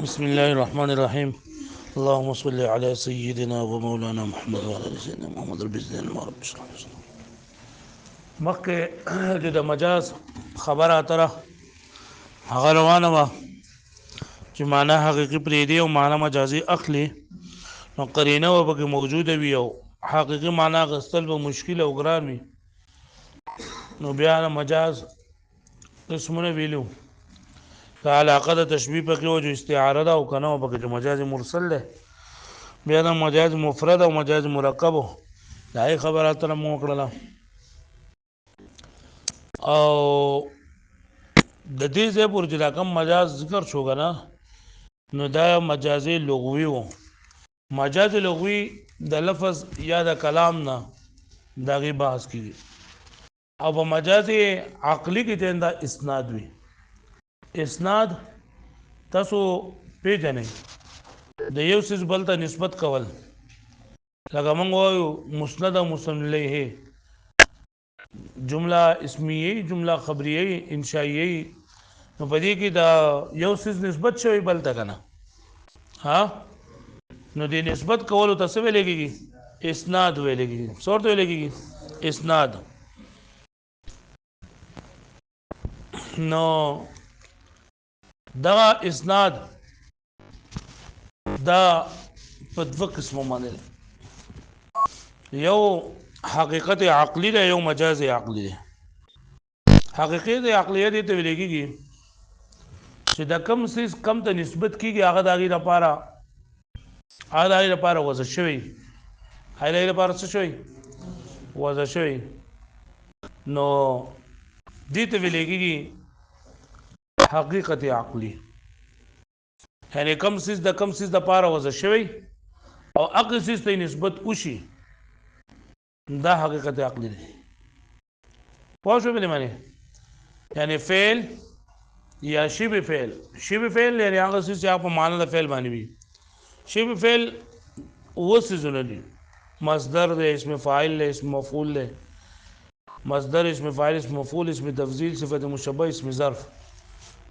بسم الله الرحمن الرحيم. اللهم صل على سيدنا ومولانا محمد وعلى ال سيدنا محمد رب العزة ما رب اشرح لي صدري. مخکې د مجاز خبره اتره هغه روانه وه چې معنا حقیقي پرېږدي او معنا مجازي اخلي، نو قرینه به پکې موجوده وي او حقیقي معنا اخیستل به مشکل او ګران وي. نو بیا د مجاز قسمونه ویلو، که علاقه د تشبیه پکې و جو استعاره ده او که نه پکې مجاز مرسل ده. بیا د مجاز مفرد او مجاز مرکب د هغې خبره اتره مو وکړله. او د دې ځای پورې چې دا کوم مجاز ذکر شو که نه، نو دا مجازي لغوي و. مجاز لغوي د لفظ یا د کلام نه د هغې بحث کېږي، او په مجاز عقلي کې چې دا اسناد وي. اسناد تاسو پیژنئ، د یو څیز بل ته نسبت کول، لکه موږ وایو مسند او مسند الیه، جمله اسمیه، جمله خبریه، انشائیه، نو په دې کې دا یو څیز نسبت شوی بل ته که نه، ها، نو دې نسبت کولو ته څه ویلی کېږي؟ اسناد ویلی کېږي. څه ورته ویلی کېږي؟ اسناد. نو دغه اسناد دا په دوه قسمو باندې دی، یو حقیقت عقلی ده، یو مجاز عقلی ده. حقیقت عقلیه دې ته ویل کېږي چې د کم څیز کم ته نسبت کېږي، هغه د هغې لپاره وضع شوی، هغې د هغې لپاره څه شوی؟ وضع شوی. نو دې ته ویل کېږي حقیقت عقلی، یعنی کم څیز د کم څیز لپاره وضع شوی او هغه څیز ته نسبت وشي، دا حقیقت عقلی دی. پوه شو په دې معنی؟ یعنی فعل یا شبه فعل. شبه فعل یعنی هغه څیز چې هغه په معنا د فعل باندې وي. شبه فعل اوه څیزونه دي: مصدر دی، اسم فاعل دی، اسم مفعول دی. مصدر، اسم فاعل، اسم مفعول، اسم تفضیل، صفت مشبه، اسم ظرف.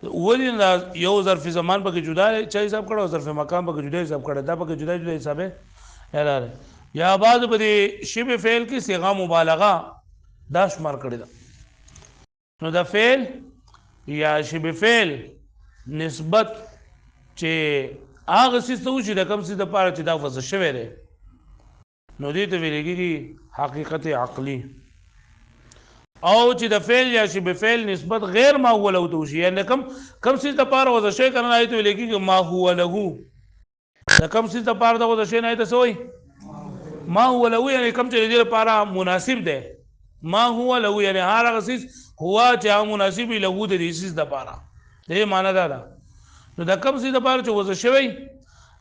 اولی یو ظرف زمان پکې جدا چا حساب کړه او ظرف مکان پکې جدا حساب کړه، دا پکې جدا جدا حسابه لاره. یا بعد په دې شبه فعل کې صيغه مبالغه دا شمار کړی ده. نو دا فعل یا شبه فعل نسبت چې هغه څه ته وشي د کوم څه د پاره چې دا وضع شوی دی، نو دې ته ویل کېږي حقیقت عقلی. او چې د فعل یا شبه فعل نسبت غیر ما هو له ته وشي، یعنی کم څه د پاره وضع شوی کنه، آیت ویل کېږي ما هو له. د کم څه د پاره د وضع شوی نه ته سوې ما هو له، یعنی کم چې دې لپاره مناسب دی. ما هو له یعنی هر هغه څه هو چې هغه مناسب له د دې څه د پاره، دې معنی دا ده. نو د کم څه د پاره چې وضع شوی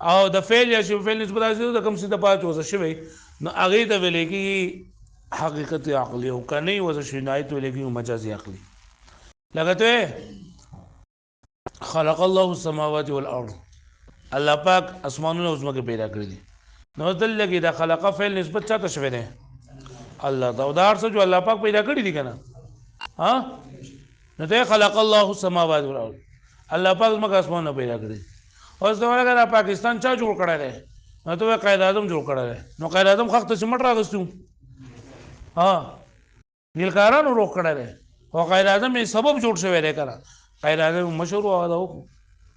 او د فعل یا شبه فعل نسبت راځي د کم څه د پاره چې وضع شوی، نو هغه ته ویل کېږي حقیقت عقلی. او کنه وضع شوی نه ته ویل کېږي مجازي عقلی. لکه خلق الله السماوات والارض، الله پاک اسمانونه او ځمکه پیدا کړی دي. نو دلته کې د خلق فعل نسبت چاته شوی دی؟ الله ته. او دا هر څه جو الله پاک پیدا کړی دي کنه، ها، نو ته خلق الله السماوات والارض، الله پاک ځمکه اسمانونه پیدا کړی. اوس دا ولګا پاکستان چا جوړ کړی دی؟ نو ته قائد اعظم جوړ کړی دی. نو قائد اعظم خخت سیمټ راغستو، ها، نیلکارانو روغ کړی دی، او قائد اعظم یې سبب جوړ شوی دی کنه. قائد اعظم مشهور و دا وکړو.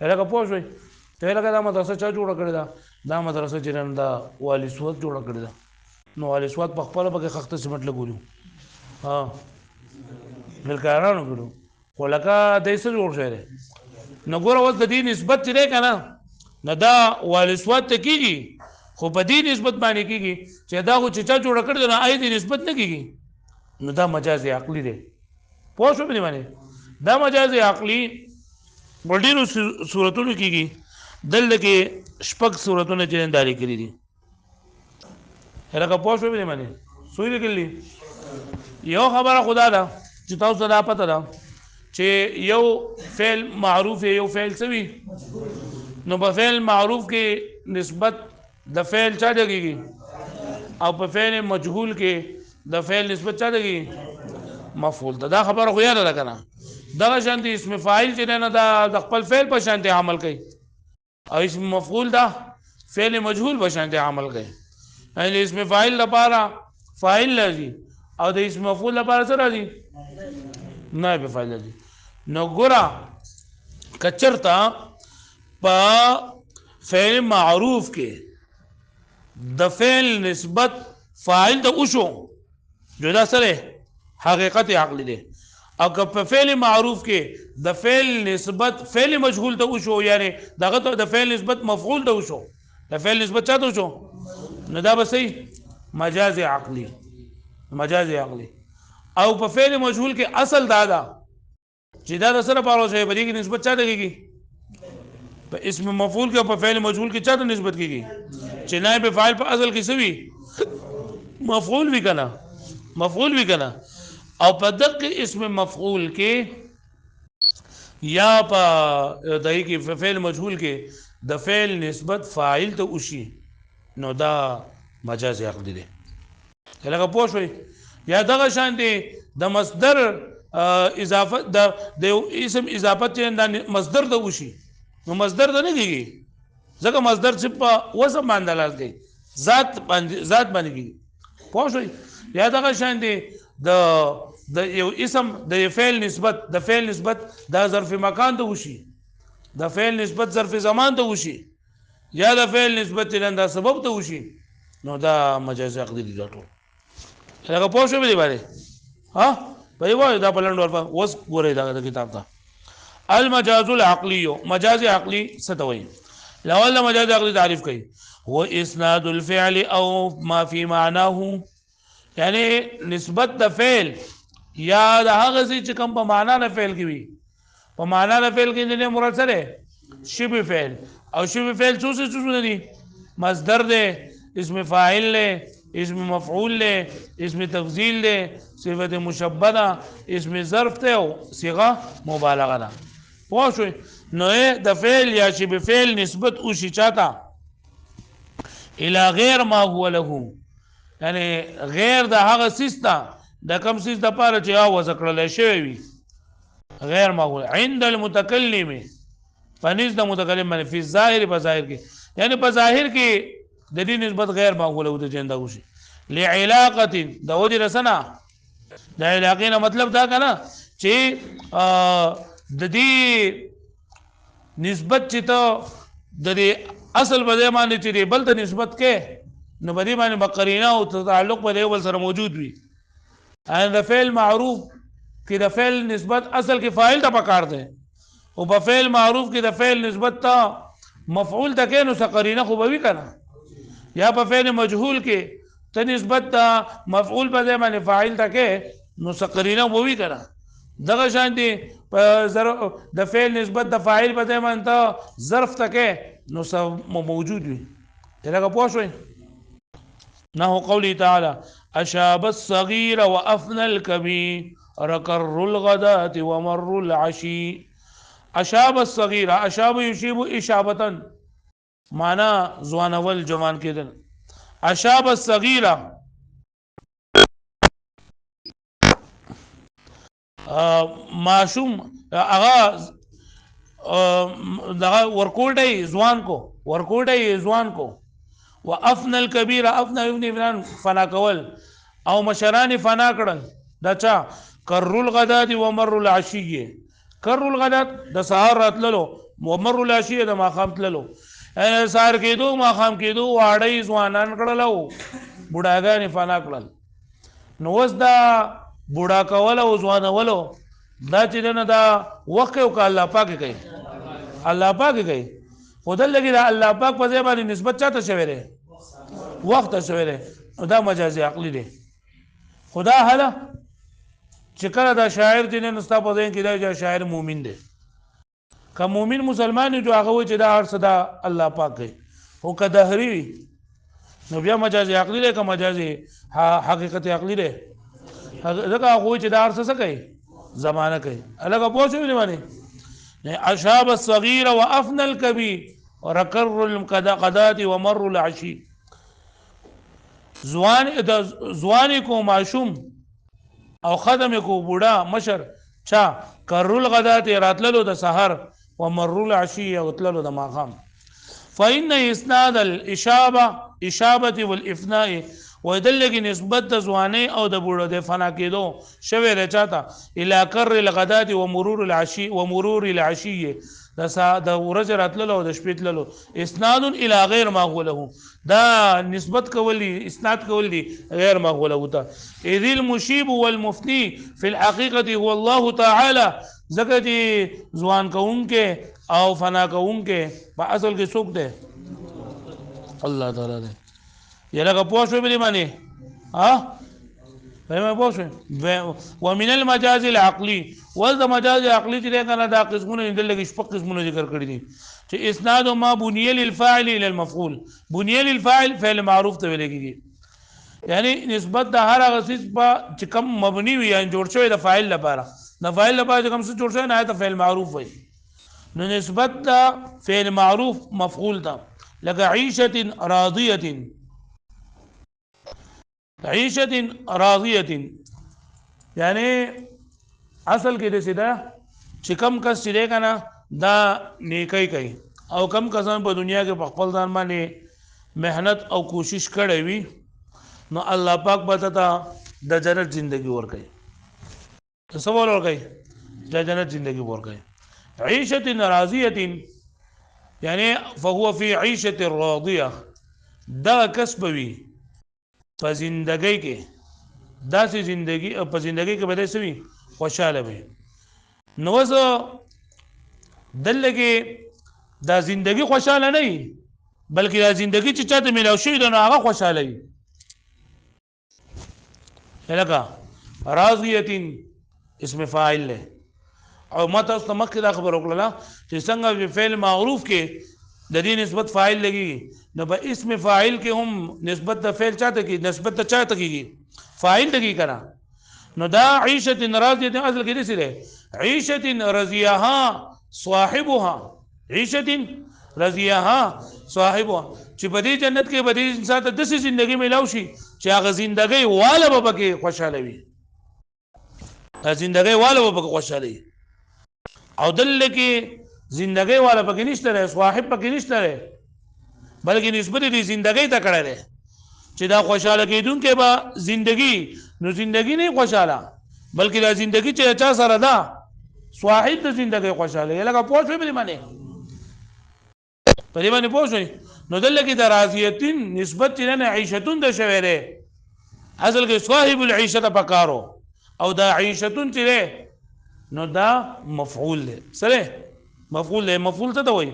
لکه پوه شوئ ته لکه دا مدرسه چا جوړه کړې ده؟ دا مدرسه چې نن دا والي سوات جوړه کړې ده. نو والي سوات په خپله پکې خخته سیمټ لګولو، ها، نیلکارانو کړو. خو لکه دی څه جوړ شوی دی؟ نو ګوره اوس د دې نسبت چې دی که نه، نه دا والي سوات ته کېږي، خو په دې نسبت باندې کېږي چې دا خو چې چا جوړه کړې ده نو آی دې نسبت نه کېږي. نو دا مجاز عقلي دی. پوه شو په دې باندې؟ دا مجاز عقلي په ډېرو صورتونو کېږي. دلته کې شپږ صورتونه چې داري کړي دي. لکه پوه شو په دې باندې؟ څو یې لیکلي؟ یو خبره خدا ده چې تاسو ته دا پته ده چې یو فعل معروف یو فعل څه وي، نو په فعل معروف کې نسبت د فعل چا ته کېږي، او په فعل مجهول کې د فعل نسبت چا ته کېږي؟ مفعول ته. دا خبره خو یاده ده که نه؟ دغه شانتې اسم فاعل چې دی نه دا د خپل فعل په شانتې عمل کوي. او اسم مفعول دا فعل مجهول بشانته عمل کوي یعنی اسم فاعل لپاره فاعل لازم او د اسم مفعول لپاره څه راځي نائب فاعل لازم نو ګورا کچرتا په فعل معروف کې د فعل نسبت فاعل ته وشو جدا سره حقیقت عقلی دی او که په فعل معروف کې د فعل نسبت فعل مجهول ته وشو یعنی دغه ته د فعل نسبت مفعول ته وشو د فعل نسبت چاته وشو نو دا به صحیح مجاز عقلی او په فعل مجهول کې اصل دا ده چې دا د سره پاره شي په دې کې نسبت چاته کیږي په اسم مفعول کې او په فعل مجهول کې چاته نسبت کیږي چې نائب فاعل په اصل کې سوي مفعول وی کنه او په دغه اسم مفعول کې یا په دای کې فعل مجهول کې د فعل نسبت فاعل ته وشي نو دا مجاز عقلی دی لکه پوه شئ یا دغه شان دی د مصدر اضافه د اسم اضافت چې د مصدر ته وشي نو مصدر ته نه کیږي ځکه مصدر چې په وسم باندې لاس کوي ذات باندې کیږي پوه شئ یا دغه شان دی د یو اسم د فعل نسبت د ظرف مکان ته وشي د فعل نسبت ظرف زمان ته وشي یا د فعل نسبت د سبب ته وشي نو دا مجاز عقلی دی ټول لکه پوه شو به دی باندې ها په یو دا په لنډ ورپا وس ګورې دا کتاب ته المجاز العقلی مجاز عقلی ستوي لول مجاز عقلی تعریف کوي هو اسناد الفعل او ما في معناه یعنی نسبت د فعل یا د هغه چې کوم په معنا د فعل کې وي په معنا د فعل کې نه مراد سره شبه فعل او شبه فعل څه دي مصدر دی اسم فاعل له اسم مفعول له اسم تفضیل له صفت مشبهه اسم ظرف ته او صيغه مبالغه ده پوه شئ نو د فعل یا شبه فعل نسبت او شي چاته الى غیر ما هو له یعنی غیر د هغه سیستا د کم سیس د پاره چې او ذکرل شوی وي غیر ما هو عند المتکلم فنیز د متکلم باندې فی الظاهر په ظاهر کې یعنی په ظاهر کې د دې نسبت غیر معقوله او د جنده وشي لعلاقه د ودی رسنا د علاقې نه مطلب دا کنه چې د دې نسبت چې ته د دې اصل په ځای باندې چې بل ته نسبت کې نو په دې باندې بقرینه او تعلق په دې ول سره موجود وي ان د فعل معروف کې د فعل نسبت اصل کې فاعل ته پکار دی او په فعل معروف کې د فعل نسبت ته مفعول ته کې نو قرینه خو به وي کنه یا په فعل مجهول کې ته نسبت ته مفعول په ځای باندې فاعل ته کې نو قرینه به وي کنه دغه شان دي په د فعل نسبت د فاعل په ځای باندې ته ظرف ته کې نو موجود وي لکه پوه شئ نحو قوله تعالى أشاب الصغير وأفنى الكبير ركر الغداة ومر العشي أشاب الصغير أشاب يشيب إشابة معنى زوان اول جوان کېدل أشاب الصغير معشوم هغه دغه ورکوټي ځوان کو وافن الكبير افن ابن فنا کول او مشران فنا کړل دا چا کرل غدات ومر العشيه کرل غدات د سحر راتللو ومر العشيه د ماخام تللو سحر کېدو ماخام کېدو واړی ځوانان کړلو بوډاګان فنا کړل نو وس دا بوډا کول او ځوانولو دا چې نه دا وخت او الله پاک کوي خدای لګي دا الله پاک په ځای باندې نسبت چاته شوی دی وخت شوی دی دا مجاز عقلی دی خدا حالا چې کله دا شاعر دی نه نستا په ځای کې دا شاعر مؤمن دی که مؤمن مسلمان جو هغه و چې دا هر صدا الله پاک کوي او که دهری وي نو بیا مجاز عقلی دی که مجاز حقیقت عقلی دی ځکه هغه چې دا هر څه کوي زمانه کوي الګ پوه شوی باندې أشاب الصغير وأفنى الكبير وركر القدات ومر العشي زوان کو معشوم او خدم کو بوډا مشر چا کرل غدات راتللو د سحر ومر العشي او تللو د ماخام فإن إسناد الإشابة والإفناء ويدلك نسبت د ځوانۍ او د بوډو د فنا کېدو شوی دی چاته الى کر الغداة ومرور العشي د ورځې راتللو او د شپې تللو اسناد الى غیر ما هو له دا نسبت کولی اسناد کولی غیر ما هو له ته اذ المشيب والمفني في الحقيقة هو الله تعالى ځکه چې ځوان کوونکې او فنا کوونکې په اصل کې څوک دی الله تعالی دی یا لکه پوه شوې بلې معنی پوه شوې ومن المجاز العقلي ول د مجاز عقلي چې دی که نه دا قسمونه دلته کې شپږ قسمونه ذکر کړي دي چې اسناد ما بني للفاعل الى المفعول بني للفاعل فعل معروف ته ویل کېږي یعنی نسبت د هر هغه څیز په چې کوم مبني وي یعنې جوړ شوی د فاعل لپاره د فاعل لپاره چې کوم څه جوړ شوی نه ته فعل معروف وایي نو نسبت د فعل معروف مفعول ته لکه عيشة راضية یعنی اصل کې داسې ده چې کم کس چې دی که نه دا نیکی کوي او کم کسان په دنیا کې په خپل ځان باندې محنت او کوشش کړی وي نو الله پاک به ته د جنت زندگی ورکوي څه ورکوي د جنت زندگی ورکوي عيشة راضية یعنی فهو فی عيشة راضیه دا کسب وي په زندګۍ کې داسې زندگی په زندګۍ کې به داسې وي خوشحاله وي نو اوس دلته کې دا زندگی خوشحاله نه وي بلکې دا زندگی چې چاته میلاو شوي ده نو هغه خوشحاله وي لکه راضیة اسم فاعل دی او ما تاسو ته مخکې دا خبره وکړله چې څنګه فعل معروف کې د دې نسبت فاعل لګي نو په اسم فاعل کې هم نسبت د فعل چاته کې نسبت ته چاته کېږي فاعل لګي کنه نو دا عيشة راضية اصل کې دې سره عيشة رضيها صاحبها عيشة رضيها صاحبها چې په دې جنت کې به دې انسان ته داسې ژوندۍ ملاو شي چې هغه ژوندۍ والا به پکې خوشاله وي ژوندۍ والا به پکې خوشاله وي او دلته کې زندگی والا پکې نشته رہے صاحب پکې نشته رہے بلکې نسبت دې زندگی ته کړه رہے چې دا خوشاله کېدونکې به زندگی نو زندگی نه خوشاله بلکې دا زندگی چې چا سره ده صاحب د زندگی خوشاله لکه پوه شوې په دې باندې پوه شوې نو دلته کې د راضیتین نسبت چې نه عيشتون د شوی دی اصل کې صاحب العيشه پکارو او دا عيشتون چې نو دا مفعول دی سره مفعول دی مفعول ته وایي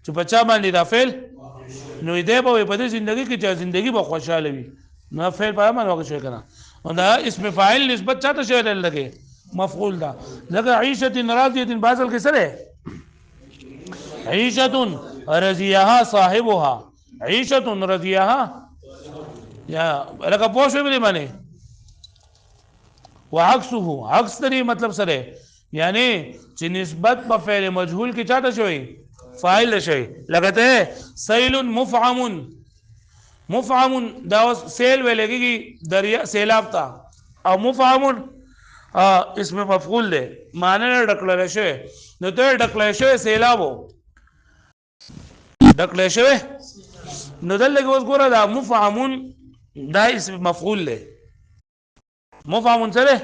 چې بچا باندې دا فعل نو دې به په دې ژوندۍ کې چې ژوندۍ به خوشاله وي نو فعل په معنا وکړي شي کنه او دا اسم فاعل نسبت چاته شوی دی لګي مفعول دا لکه عيشة راضية بازل کې سره عيشة رضيها صاحبها عيشة رضيها یا لکه پوه شوې په دې باندې وعكسه عكس دې مطلب سره یعنی چې نسبت په فعل مجهول کې چاته شوی فاعل شوی لکه سیل مفعم دا سیل ولګي دریا سیلاب تا او مفعم اسم مفعول دی معنی ډکل شوی نو ته ډکل شوی سیلابو ډکل شوی نو دلته اوس ګوره دا مفعم دا اسم مفعول دی مفعم سره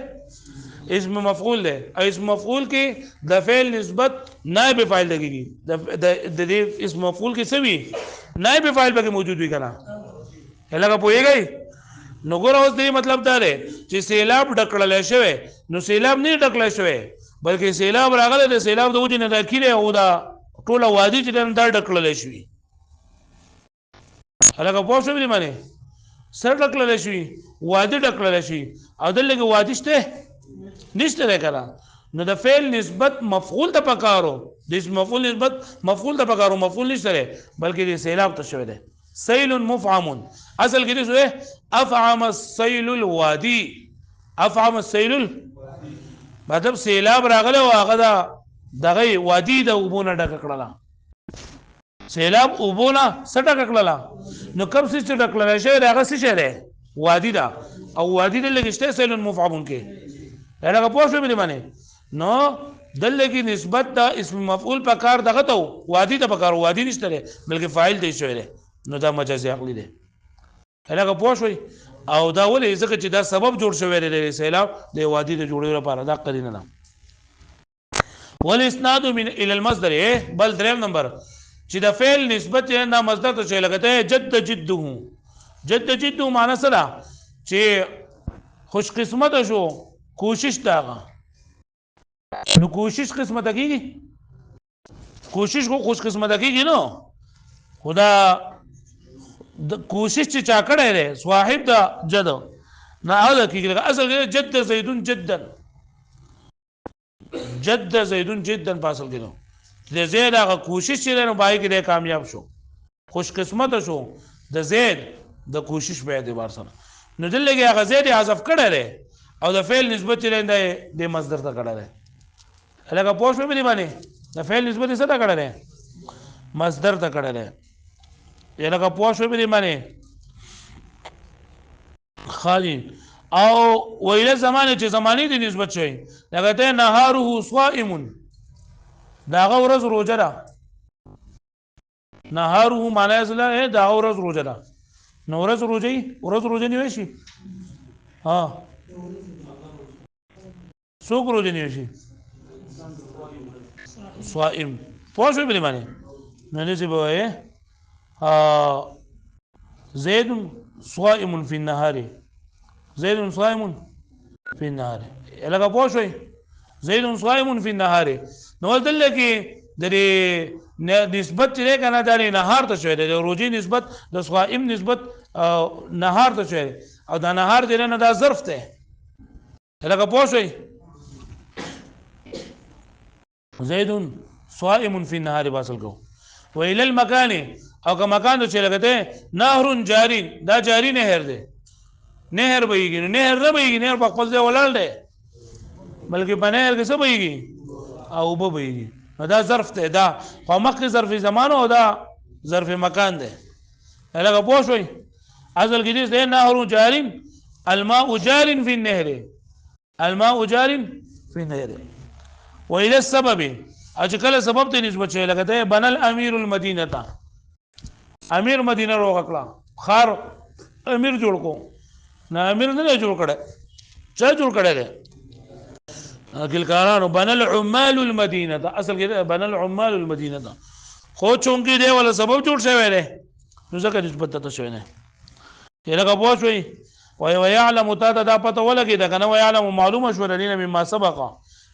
اسم مفعول دی او اسم مفعول کې د فعل نسبت نائب فاعل لګيږي د دې اسم مفعول کې څه وي نائب فاعل به موجود وي کنه لکه پوهیږئ نو ګوره اوس دې مطلب دا دی چې سیلاب ډکړل شوی نو سیلاب نه ډکړل شوی بلکې سیلاب راغلی د سیلاب د وجې نه دا کیره او دا ټوله وادي چې دا ډکړل شوی لکه پوه شوې معنی سر ډکړل شوی وادي ډکړل شي او دلته کې وادي شته نشته ده کنه نو د فعل نسبت مفعول ته پکارو د اسم مفعول نسبت مفعول ته پکارو مفعول نشته ده بلکې د سیلاب ته شوی ده سیل مفعم اصل کې څه افعم السیل الوادي افعم السیل مطلب سیلاب راغله او هغه دغه وادي د وبونه ډک کړله سیلاب وبونه سټک کړله نو کوم څه ډک کړله شي هغه څه شه وادي دا او وادي د لګشته سیل مفعم کې هغه پوه شو به معنی نو دلته کې نسبت د اسم مفعول په کار دغه ته وادي ته په کار وادي نشته بلکې فاعل دی شوی دی نو دا مجازي عقلی دی هغه پوه شوي او دا ولې ځکه چې دا سبب جوړ شوی دی سیلاب د وادي د جوړولو لپاره دا قرینه ده والاسناد من الى المصدر بل دریم نمبر چې د فعل نسبت نه مصدر ته شي لګته جد جده معنی سره چې خوش قسمت شو کوشش داغه نو کوشش قسمت کیږي کوشش کو خوش قسمت کیږي نو خدا د کوشش چې چا کړی دی صاحب د جد نه هغه کیږي اصل جد زیدون جدا فاصل کړو د زید هغه کوشش چې نو پای کې کامیاب شو خوش قسمت شو د زید د کوشش په اعتبار سره نو دلته هغه زید حذف کړی دی او د فعل نسبت لري د مصدر ته کړی دی هغه پوښ په دی باندې د فعل نسبت څه ته کړی دی مصدر ته کړی دی هغه پوښ په دی باندې خالی او ویله زمانه چې زمانی د نسبت شوی لکه ته نهاره صائم داغه ورځ روزه ده نهاره معنی اصله دا ورځ روزه ده نو ورځ روزه نیوي شي ها څوک روزه نیوي شي صائم پوه شو په معنی نه دې به زيد صائم في النهار زيد صائم في النهار لکه پوه شوي زيد صائم في النهار نو دلته کې د نسبت چې کنه د نهار ته شوی د روزي نسبت د صائم نسبت نهار ته شوی او د نهار د نه دا ظرف ته لکه پوه شوي زيد صائم في النهار باصل کو وإلى المكان او که مکان ته چې لګته نهر جاری دا جاری نهر دی نهر بهږي نهر نه بهږي نهر په خپل ځای ولاړ دی بلکې په نهر کې څه بهږي او به بهږي نو دا ظرف ته دا خو مخکې ظرف زمان او دا ظرف مکان دی لکه پوه شوي اصل کې دې نهر جاری الماء جار في النهر الماء جار في النهر وإلى السبب اجکل سبب ته نسبت شي لکه ته بنل امیر المدینه تا امیر مدینه روغکلا خار امیر جوړ کو نه امیر نه جوړ کړه چا جوړ کړه ده ګلکارانو بنل عمال المدینه تا اصل کې بنل عمال المدینه تا خو چونکی دی ولا سبب جوړ شوی دی نو ځکه نسبت ته شوی نه لکه پوه شوي ويعلم تا دا پته ولګي دا کنه ويعلم معلومه شو لنا مما سبق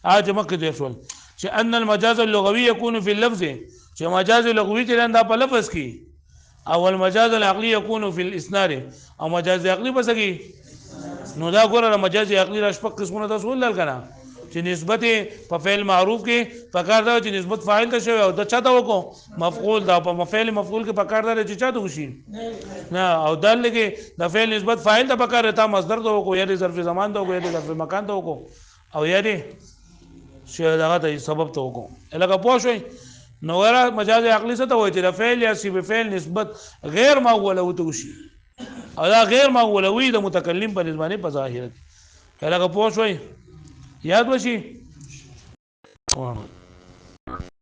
اج مکه دې شول چې ان المجاز اللغوي يكون في اللفظ چې مجاز لغوي چې دا په لفظ کې او المجاز العقلي يكون في الاسناد او مجاز عقلي بس کې نو دا ګوره مجاز عقلي را شپږ قسمونه تاسو ولل کنه چې نسبت په فعل معروف کې پکار دا چې نسبت فاعل ته شوی او د چا ته وکړو مفعول دا په فعل مفعول کې پکار دا چې چا ته وشي نه او دل کې د فعل نسبت فاعل ته پکار ته مصدر ته وکړو یا د ظرف زمان ته وکړو یا د ظرف مکان ته وکړو او یا دې شی دغه ته سبب ته وکړو لکه پوه شئ نو غیر مجاز عقلی څه ته وایي چې د فعل یا صفت فعل نسبت غیر معقوله وتوشي او دا غیر معقوله وي د متکلم په نسبت په ظاهر لکه پوه شئ یاد وشي